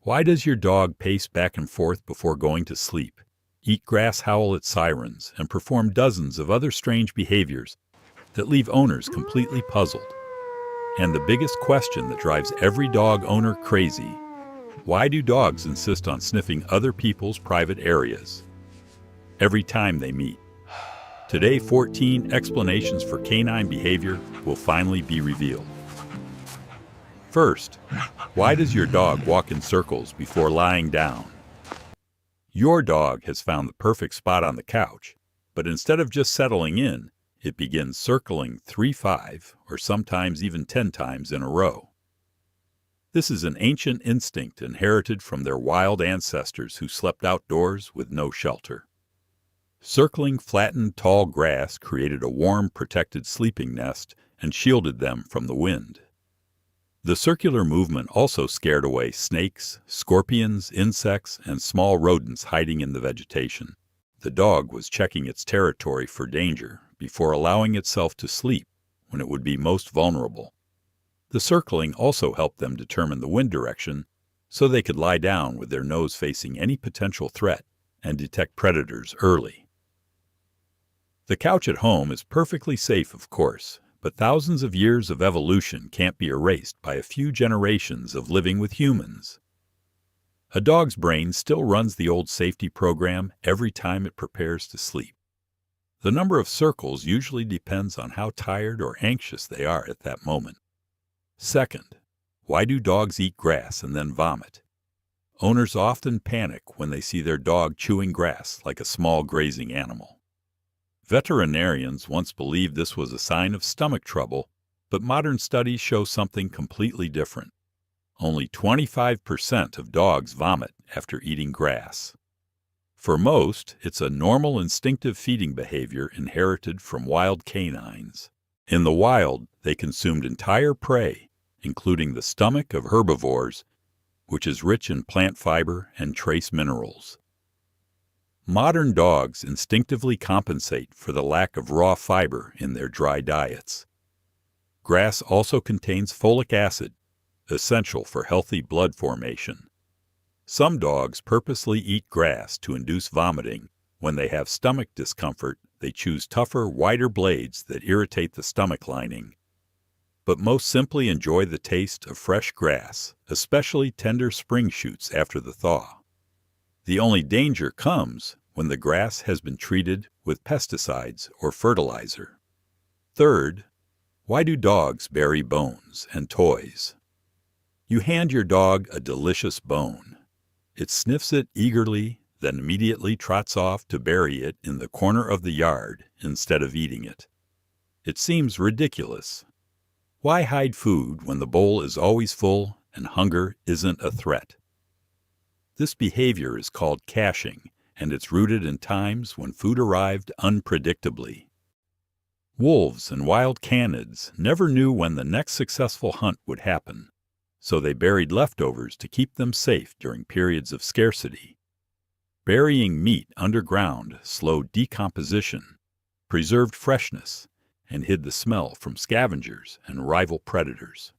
Why does your dog pace back and forth before going to sleep, eat grass, howl at sirens, and perform dozens of other strange behaviors that leave owners completely puzzled? And the biggest question that drives every dog owner crazy: why do dogs insist on sniffing other people's private areas every time they meet? Today, 14 explanations for canine behavior will finally be revealed. First, why does your dog walk in circles before lying down? Your dog has found the perfect spot on the couch, but instead of just settling in, it begins circling 3, 5, or sometimes even 10 times in a row. This is an ancient instinct inherited from their wild ancestors who slept outdoors with no shelter. Circling flattened, tall grass created a warm, protected sleeping nest and shielded them from the wind. The circular movement also scared away snakes, scorpions, insects, and small rodents hiding in the vegetation. The dog was checking its territory for danger before allowing itself to sleep when it would be most vulnerable. The circling also helped them determine the wind direction so they could lie down with their nose facing any potential threat and detect predators early. The couch at home is perfectly safe, of course, but thousands of years of evolution can't be erased by a few generations of living with humans. A dog's brain still runs the old safety program every time it prepares to sleep. The number of circles usually depends on how tired or anxious they are at that moment. Second, why do dogs eat grass and then vomit? Owners often panic when they see their dog chewing grass like a small grazing animal. Veterinarians once believed this was a sign of stomach trouble, but modern studies show something completely different. Only 25% of dogs vomit after eating grass. For most, it's a normal instinctive feeding behavior inherited from wild canines. In the wild, they consumed entire prey, including the stomach of herbivores, which is rich in plant fiber and trace minerals. Modern dogs instinctively compensate for the lack of raw fiber in their dry diets. Grass also contains folic acid, essential for healthy blood formation. Some dogs purposely eat grass to induce vomiting. When they have stomach discomfort, they choose tougher, wider blades that irritate the stomach lining. But most simply enjoy the taste of fresh grass, especially tender spring shoots after the thaw. The only danger comes when the grass has been treated with pesticides or fertilizer. Third, why do dogs bury bones and toys? You hand your dog a delicious bone. It sniffs it eagerly, then immediately trots off to bury it in the corner of the yard instead of eating it. It seems ridiculous. Why hide food when the bowl is always full and hunger isn't a threat? This behavior is called caching, and it's rooted in times when food arrived unpredictably. Wolves and wild canids never knew when the next successful hunt would happen, so they buried leftovers to keep them safe during periods of scarcity. Burying meat underground slowed decomposition, preserved freshness, and hid the smell from scavengers and rival predators.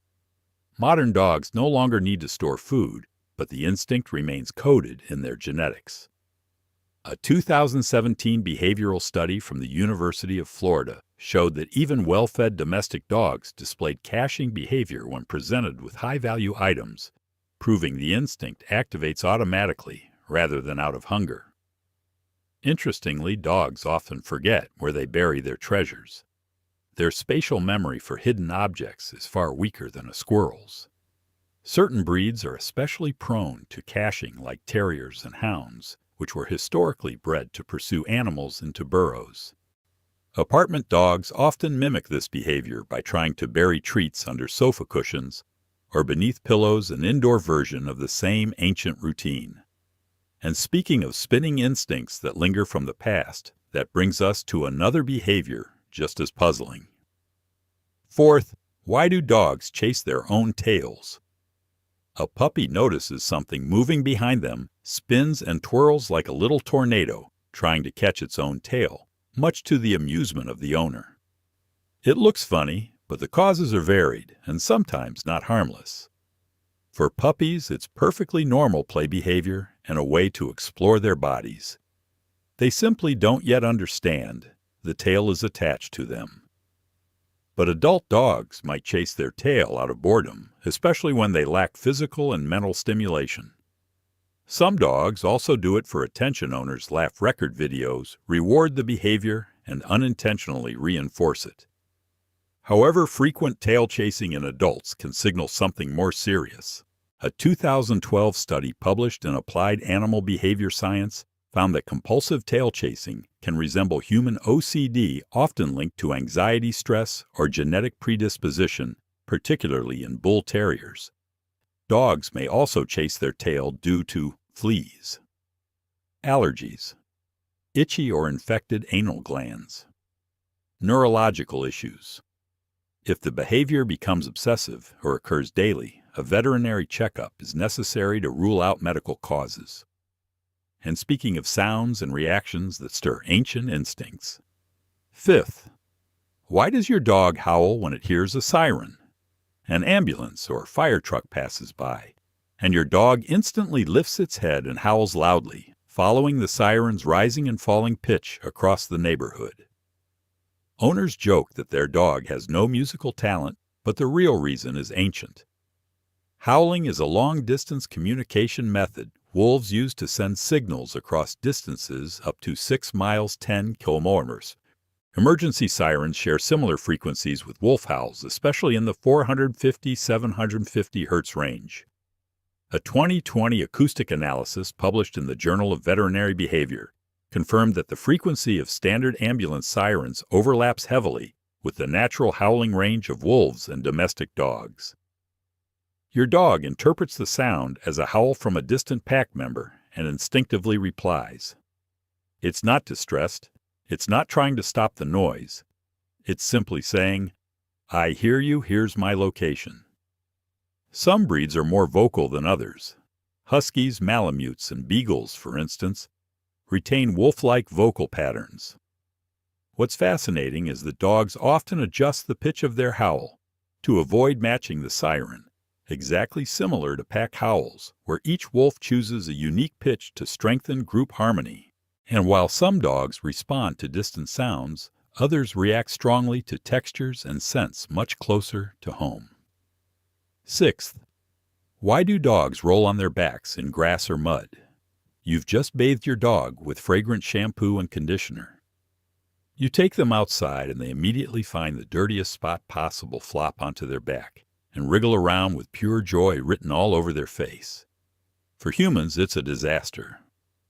Modern dogs no longer need to store food, but the instinct remains coded in their genetics. A 2017 behavioral study from the University of Florida showed that even well-fed domestic dogs displayed caching behavior when presented with high-value items, proving the instinct activates automatically rather than out of hunger. Interestingly, dogs often forget where they bury their treasures. Their spatial memory for hidden objects is far weaker than a squirrel's. Certain breeds are especially prone to caching, like terriers and hounds, which were historically bred to pursue animals into burrows. Apartment dogs often mimic this behavior by trying to bury treats under sofa cushions or beneath pillows, an indoor version of the same ancient routine. And speaking of spinning instincts that linger from the past, that brings us to another behavior just as puzzling. Fourth, why do dogs chase their own tails? A puppy notices something moving behind them, spins and twirls like a little tornado, trying to catch its own tail, much to the amusement of the owner. It looks funny, but the causes are varied and sometimes not harmless. For puppies, it's perfectly normal play behavior and a way to explore their bodies. They simply don't yet understand the tail is attached to them. But adult dogs might chase their tail out of boredom, especially when they lack physical and mental stimulation. Some dogs also do it for attention. Owners laugh record videos, reward the behavior, and unintentionally reinforce it. However, frequent tail chasing in adults can signal something more serious. A 2012 study published in Applied Animal Behavior Science found that compulsive tail chasing can resemble human OCD, often linked to anxiety, stress, or genetic predisposition, particularly in bull terriers. Dogs may also chase their tail due to fleas, allergies, itchy or infected anal glands, neurological issues. If the behavior becomes obsessive or occurs daily, a veterinary checkup is necessary to rule out medical causes. And speaking of sounds and reactions that stir ancient instincts. Fifth, why does your dog howl when it hears a siren? An ambulance or fire truck passes by, and your dog instantly lifts its head and howls loudly, following the siren's rising and falling pitch across the neighborhood. Owners joke that their dog has no musical talent, but the real reason is ancient. Howling is a long-distance communication method wolves use to send signals across distances up to 6 miles 10 kilometers. Emergency sirens share similar frequencies with wolf howls, especially in the 450-750 Hz range. A 2020 acoustic analysis published in the Journal of Veterinary Behavior confirmed that the frequency of standard ambulance sirens overlaps heavily with the natural howling range of wolves and domestic dogs. Your dog interprets the sound as a howl from a distant pack member and instinctively replies. It's not distressed. It's not trying to stop the noise. It's simply saying, "I hear you, here's my location." Some breeds are more vocal than others. Huskies, Malamutes, and Beagles, for instance, retain wolf-like vocal patterns. What's fascinating is that dogs often adjust the pitch of their howl to avoid matching the siren, exactly similar to pack howls, where each wolf chooses a unique pitch to strengthen group harmony. And while some dogs respond to distant sounds, others react strongly to textures and scents much closer to home. Sixth, why do dogs roll on their backs in grass or mud? You've just bathed your dog with fragrant shampoo and conditioner. You take them outside and they immediately find the dirtiest spot possible, flop onto their back, and wriggle around with pure joy written all over their face. For humans, it's a disaster.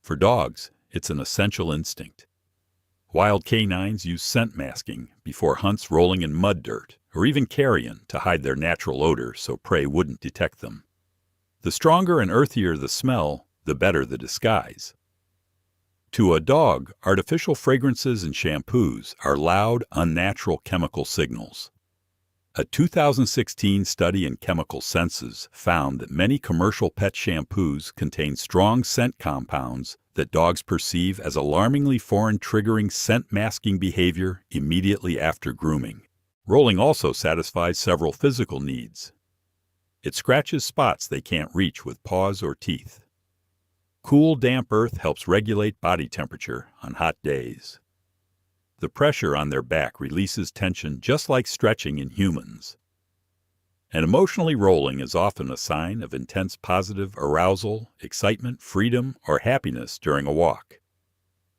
For dogs, it's an essential instinct. Wild canines use scent masking before hunts, rolling in mud dirt, or even carrion to hide their natural odor so prey wouldn't detect them. The stronger and earthier the smell, the better the disguise. To a dog, artificial fragrances and shampoos are loud, unnatural chemical signals. A 2016 study in chemical senses found that many commercial pet shampoos contain strong scent compounds that dogs perceive as alarmingly foreign, triggering scent-masking behavior immediately after grooming. Rolling also satisfies several physical needs. It scratches spots they can't reach with paws or teeth. Cool, damp earth helps regulate body temperature on hot days. The pressure on their back releases tension just like stretching in humans. And emotionally rolling is often a sign of intense positive arousal, excitement, freedom, or happiness during a walk.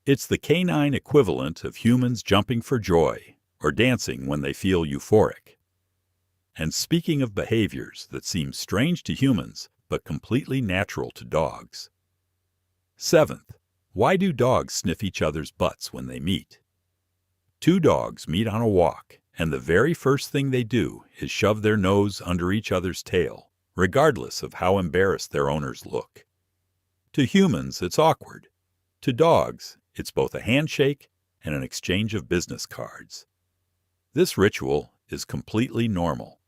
It's the canine equivalent of humans jumping for joy or dancing when they feel euphoric. And speaking of behaviors that seem strange to humans but completely natural to dogs. Seventh, why do dogs sniff each other's butts when they meet? Two dogs meet on a walk, and the very first thing they do is shove their nose under each other's tail, regardless of how embarrassed their owners look. To humans, it's awkward. To dogs, it's both a handshake and an exchange of business cards. This ritual is completely normal.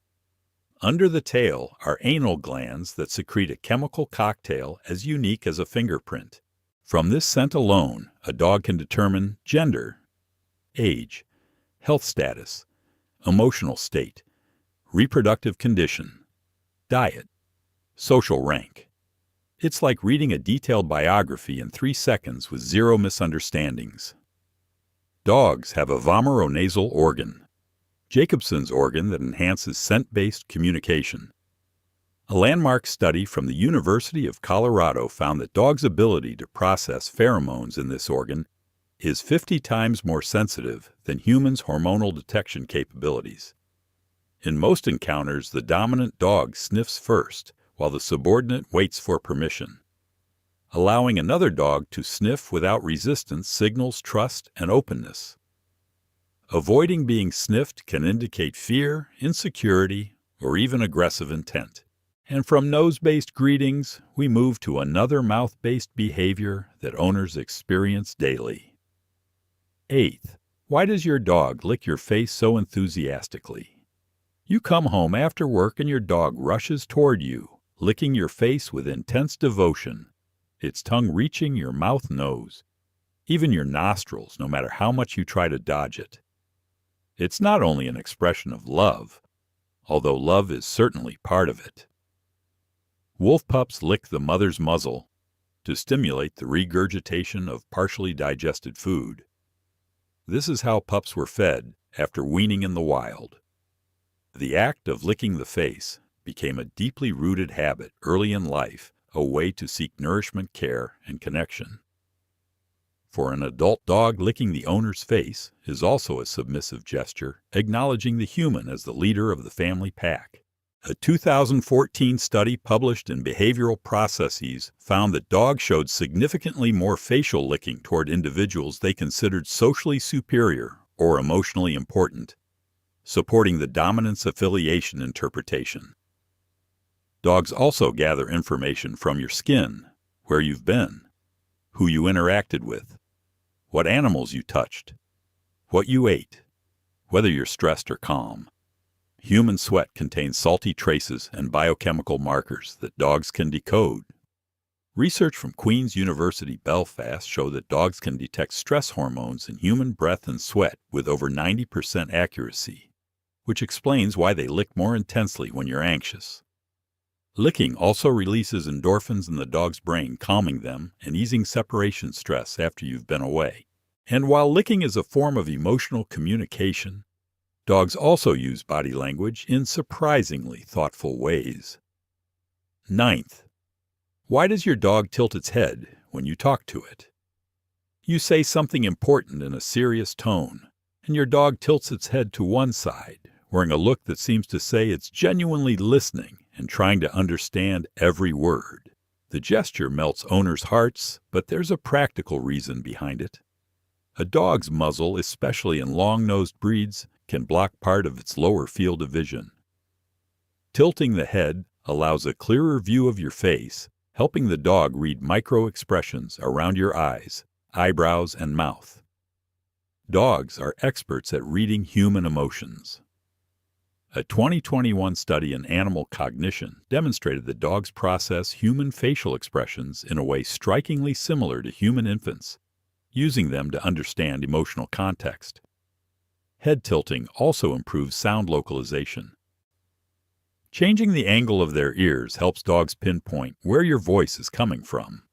Under the tail are anal glands that secrete a chemical cocktail as unique as a fingerprint. From this scent alone, a dog can determine gender, age, health status, emotional state, reproductive condition, diet, Social rank. It's like reading a detailed biography in 3 seconds with zero misunderstandings. Dogs have a vomeronasal organ, Jacobson's organ that enhances scent-based communication. A landmark study from the University of Colorado found that dogs' ability to process pheromones in this organ is 50 times more sensitive than humans' hormonal detection capabilities. In most encounters, the dominant dog sniffs first, while the subordinate waits for permission. Allowing another dog to sniff without resistance signals trust and openness. Avoiding being sniffed can indicate fear, insecurity, or even aggressive intent. And from nose-based greetings, we move to another mouth-based behavior that owners experience daily. 8th, why does your dog lick your face so enthusiastically? You come home after work and your dog rushes toward you, licking your face with intense devotion, its tongue reaching your mouth-nose, even your nostrils, no matter how much you try to dodge it. It's not only an expression of love, although love is certainly part of it. Wolf pups lick the mother's muzzle to stimulate the regurgitation of partially digested food. This is how pups were fed after weaning in the wild. The act of licking the face became a deeply rooted habit early in life, a way to seek nourishment, care, and connection. For an adult dog, licking the owner's face is also a submissive gesture, acknowledging the human as the leader of the family pack. A 2014 study published in Behavioral Processes found that dogs showed significantly more facial licking toward individuals they considered socially superior or emotionally important, supporting the dominance affiliation interpretation. Dogs also gather information from your skin, where you've been, who you interacted with, what animals you touched, what you ate, whether you're stressed or calm. Human sweat contains salty traces and biochemical markers that dogs can decode. Research from Queen's University Belfast showed that dogs can detect stress hormones in human breath and sweat with over 90% accuracy, which explains why they lick more intensely when you're anxious. Licking also releases endorphins in the dog's brain, calming them and easing separation stress after you've been away. And while licking is a form of emotional communication, dogs also use body language in surprisingly thoughtful ways. 9th, why does your dog tilt its head when you talk to it? You say something important in a serious tone, and your dog tilts its head to one side, wearing a look that seems to say it's genuinely listening and trying to understand every word. The gesture melts owners' hearts, but there's a practical reason behind it. A dog's muzzle, especially in long-nosed breeds, can block part of its lower field of vision. Tilting the head allows a clearer view of your face, helping the dog read micro-expressions around your eyes, eyebrows, and mouth. Dogs are experts at reading human emotions. A 2021 study in animal cognition demonstrated that dogs process human facial expressions in a way strikingly similar to human infants, using them to understand emotional context. Head tilting also improves sound localization. Changing the angle of their ears helps dogs pinpoint where your voice is coming from.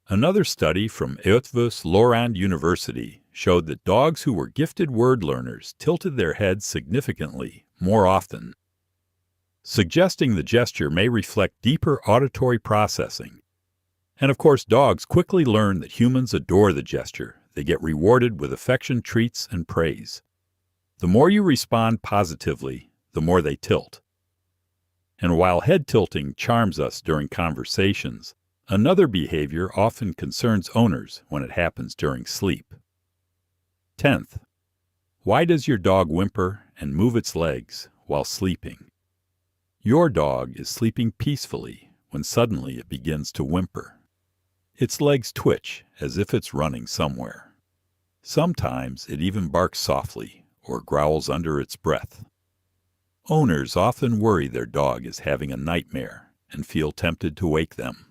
Another study from Eötvös-Loránd University showed that dogs who were gifted word learners tilted their heads significantly more often, suggesting the gesture may reflect deeper auditory processing. And of course, dogs quickly learn that humans adore the gesture. They get rewarded with affection, treats, and praise. The more you respond positively, the more they tilt. And while head tilting charms us during conversations, another behavior often concerns owners when it happens during sleep. 10th, why does your dog whimper and move its legs while sleeping? Your dog is sleeping peacefully when suddenly it begins to whimper. Its legs twitch as if it's running somewhere. Sometimes it even barks softly or growls under its breath. Owners often worry their dog is having a nightmare and feel tempted to wake them.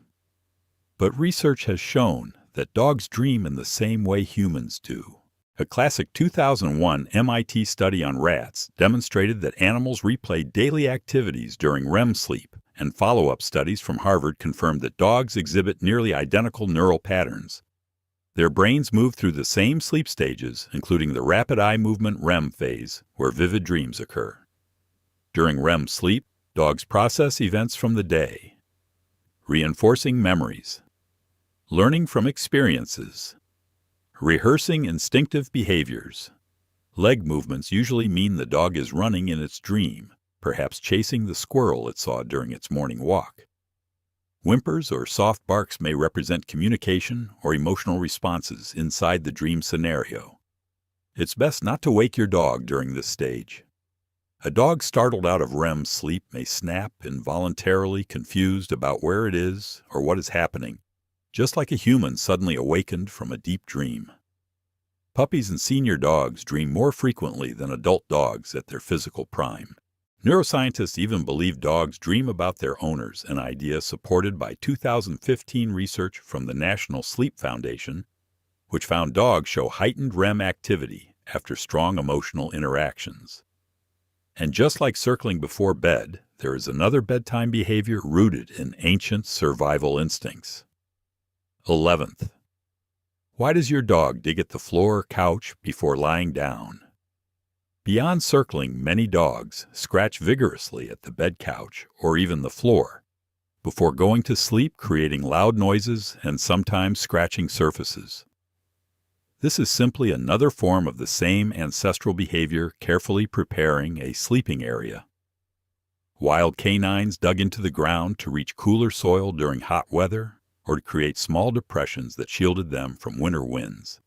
But research has shown that dogs dream in the same way humans do. A classic 2001 MIT study on rats demonstrated that animals replay daily activities during REM sleep and follow-up studies from Harvard confirmed that dogs exhibit nearly identical neural patterns. Their brains move through the same sleep stages, including the rapid eye movement REM phase, where vivid dreams occur. During REM sleep, dogs process events from the day, reinforcing memories, learning from experiences, rehearsing instinctive behaviors. Leg movements usually mean the dog is running in its dream, perhaps chasing the squirrel it saw during its morning walk. Whimpers or soft barks may represent communication or emotional responses inside the dream scenario. It's best not to wake your dog during this stage. A dog startled out of REM sleep may snap, involuntarily confused about where it is or what is happening, just like a human suddenly awakened from a deep dream. Puppies and senior dogs dream more frequently than adult dogs at their physical prime. Neuroscientists even believe dogs dream about their owners, an idea supported by 2015 research from the National Sleep Foundation, which found dogs show heightened REM activity after strong emotional interactions. And just like circling before bed, there is another bedtime behavior rooted in ancient survival instincts. 11th. Why does your dog dig at the floor or couch before lying down? Beyond circling, many dogs scratch vigorously at the bed couch or even the floor before going to sleep, creating loud noises and sometimes scratching surfaces. This is simply another form of the same ancestral behavior, carefully preparing a sleeping area. Wild canines dug into the ground to reach cooler soil during hot weather or to create small depressions that shielded them from winter winds.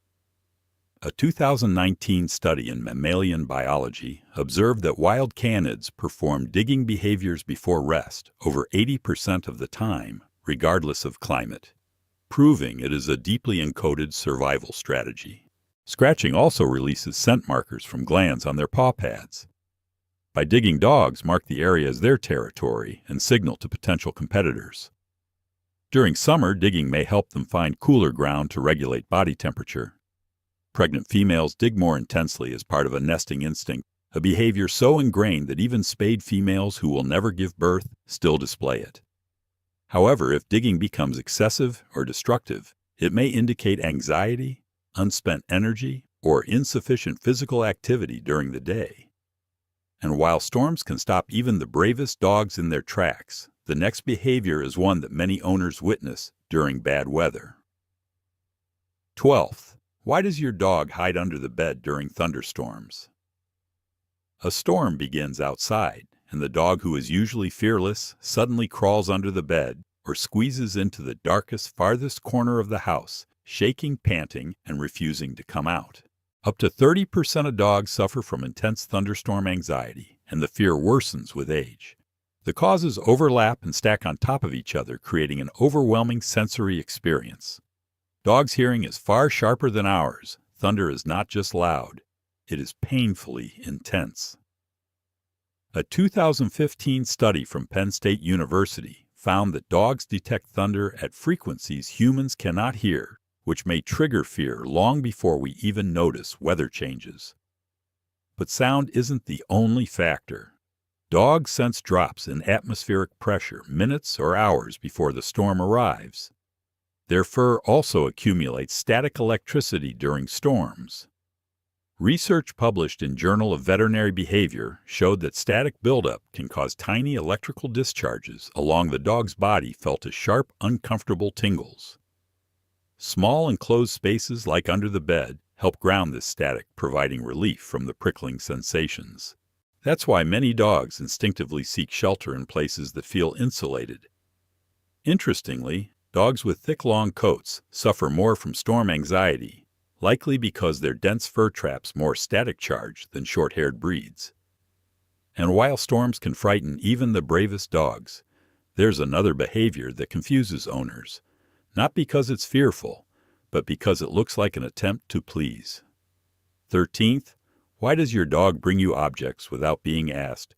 A 2019 study in mammalian biology observed that wild canids perform digging behaviors before rest over 80% of the time, regardless of climate, proving it is a deeply encoded survival strategy. Scratching also releases scent markers from glands on their paw pads. By digging, dogs mark the area as their territory and signal to potential competitors. During summer, digging may help them find cooler ground to regulate body temperature. Pregnant females dig more intensely as part of a nesting instinct, a behavior so ingrained that even spayed females who will never give birth still display it. However, if digging becomes excessive or destructive, it may indicate anxiety, unspent energy, or insufficient physical activity during the day. And while storms can stop even the bravest dogs in their tracks, the next behavior is one that many owners witness during bad weather. 12th. Why does your dog hide under the bed during thunderstorms? A storm begins outside, and the dog, who is usually fearless, suddenly crawls under the bed or squeezes into the darkest, farthest corner of the house, shaking, panting, and refusing to come out. Up to 30% of dogs suffer from intense thunderstorm anxiety, and the fear worsens with age. The causes overlap and stack on top of each other, creating an overwhelming sensory experience. Dogs' hearing is far sharper than ours. Thunder is not just loud, it is painfully intense. A 2015 study from Penn State University found that dogs detect thunder at frequencies humans cannot hear, which may trigger fear long before we even notice weather changes. But sound isn't the only factor. Dogs sense drops in atmospheric pressure minutes or hours before the storm arrives. Their fur also accumulates static electricity during storms. Research published in Journal of Veterinary Behavior showed that static buildup can cause tiny electrical discharges along the dog's body felt as sharp, uncomfortable tingles. Small enclosed spaces like under the bed help ground this static, providing relief from the prickling sensations. That's why many dogs instinctively seek shelter in places that feel insulated. Interestingly, dogs with thick, long coats suffer more from storm anxiety, likely because their dense fur traps more static charge than short-haired breeds. And while storms can frighten even the bravest dogs, there's another behavior that confuses owners, not because it's fearful, but because it looks like an attempt to please. 13th, why does your dog bring you objects without being asked?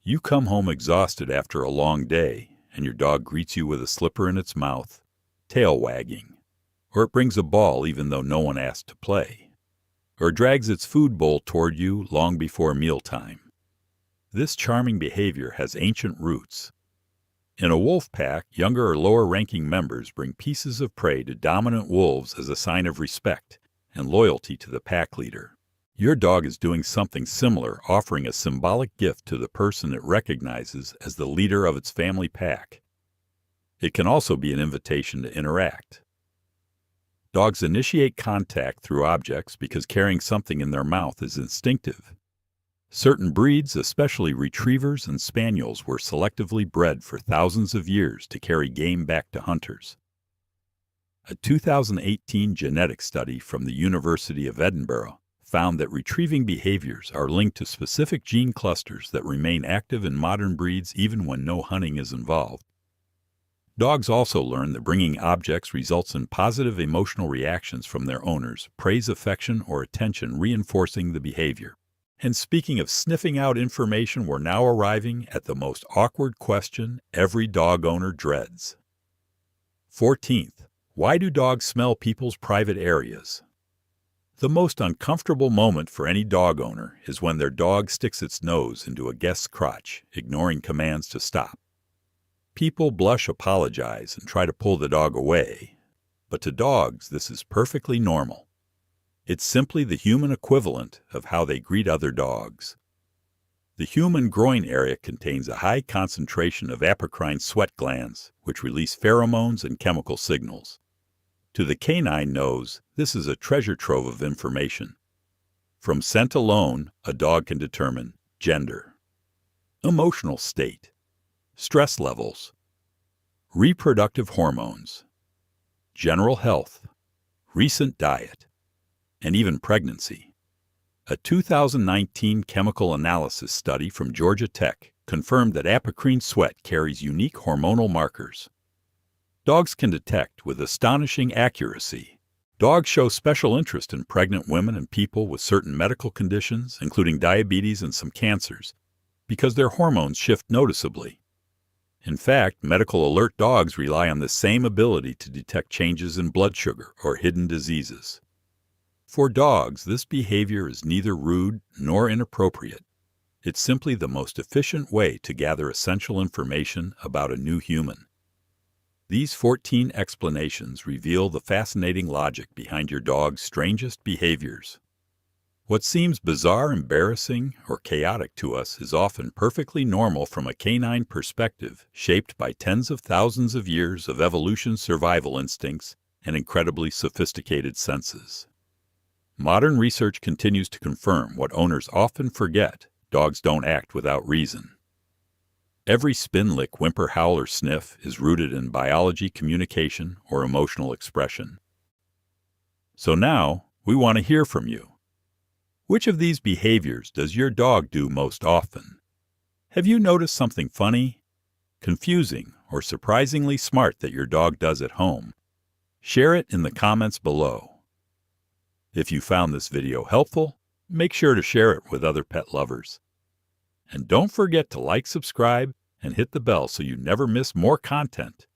You come home exhausted after a long day, and your dog greets you with a slipper in its mouth, tail wagging, or it brings a ball even though no one asked to play, or drags its food bowl toward you long before mealtime. This charming behavior has ancient roots. In a wolf pack, younger or lower-ranking members bring pieces of prey to dominant wolves as a sign of respect and loyalty to the pack leader. Your dog is doing something similar, offering a symbolic gift to the person it recognizes as the leader of its family pack. It can also be an invitation to interact. Dogs initiate contact through objects because carrying something in their mouth is instinctive. Certain breeds, especially retrievers and spaniels, were selectively bred for thousands of years to carry game back to hunters. A 2018 genetic study from the University of Edinburgh found that retrieving behaviors are linked to specific gene clusters that remain active in modern breeds even when no hunting is involved. Dogs also learn that bringing objects results in positive emotional reactions from their owners, praise, affection, or attention, reinforcing the behavior. And speaking of sniffing out information, we're now arriving at the most awkward question every dog owner dreads. 14th, why do dogs smell people's private areas? The most uncomfortable moment for any dog owner is when their dog sticks its nose into a guest's crotch, ignoring commands to stop. People blush, apologize, and try to pull the dog away. But to dogs, this is perfectly normal. It's simply the human equivalent of how they greet other dogs. The human groin area contains a high concentration of apocrine sweat glands, which release pheromones and chemical signals. To the canine nose, this is a treasure trove of information. From scent alone, a dog can determine gender, emotional state, stress levels, reproductive hormones, general health, recent diet, and even pregnancy. A 2019 chemical analysis study from Georgia Tech confirmed that apocrine sweat carries unique hormonal markers. Dogs can detect with astonishing accuracy. Dogs show special interest in pregnant women and people with certain medical conditions, including diabetes and some cancers, because their hormones shift noticeably. In fact, medical alert dogs rely on the same ability to detect changes in blood sugar or hidden diseases. For dogs, this behavior is neither rude nor inappropriate. It's simply the most efficient way to gather essential information about a new human. These 14 explanations reveal the fascinating logic behind your dog's strangest behaviors. What seems bizarre, embarrassing, or chaotic to us is often perfectly normal from a canine perspective, shaped by tens of thousands of years of evolution's survival instincts and incredibly sophisticated senses. Modern research continues to confirm what owners often forget: dogs don't act without reason. Every spin, lick, whimper, howl, or sniff is rooted in biology, communication, or emotional expression. So now, we want to hear from you. Which of these behaviors does your dog do most often? Have you noticed something funny, confusing, or surprisingly smart that your dog does at home? Share it in the comments below. If you found this video helpful, make sure to share it with other pet lovers. And don't forget to like, subscribe, and hit the bell so you never miss more content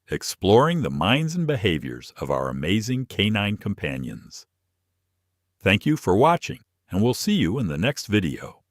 exploring the minds and behaviors of our amazing canine companions. Thank you for watching, and we'll see you in the next video.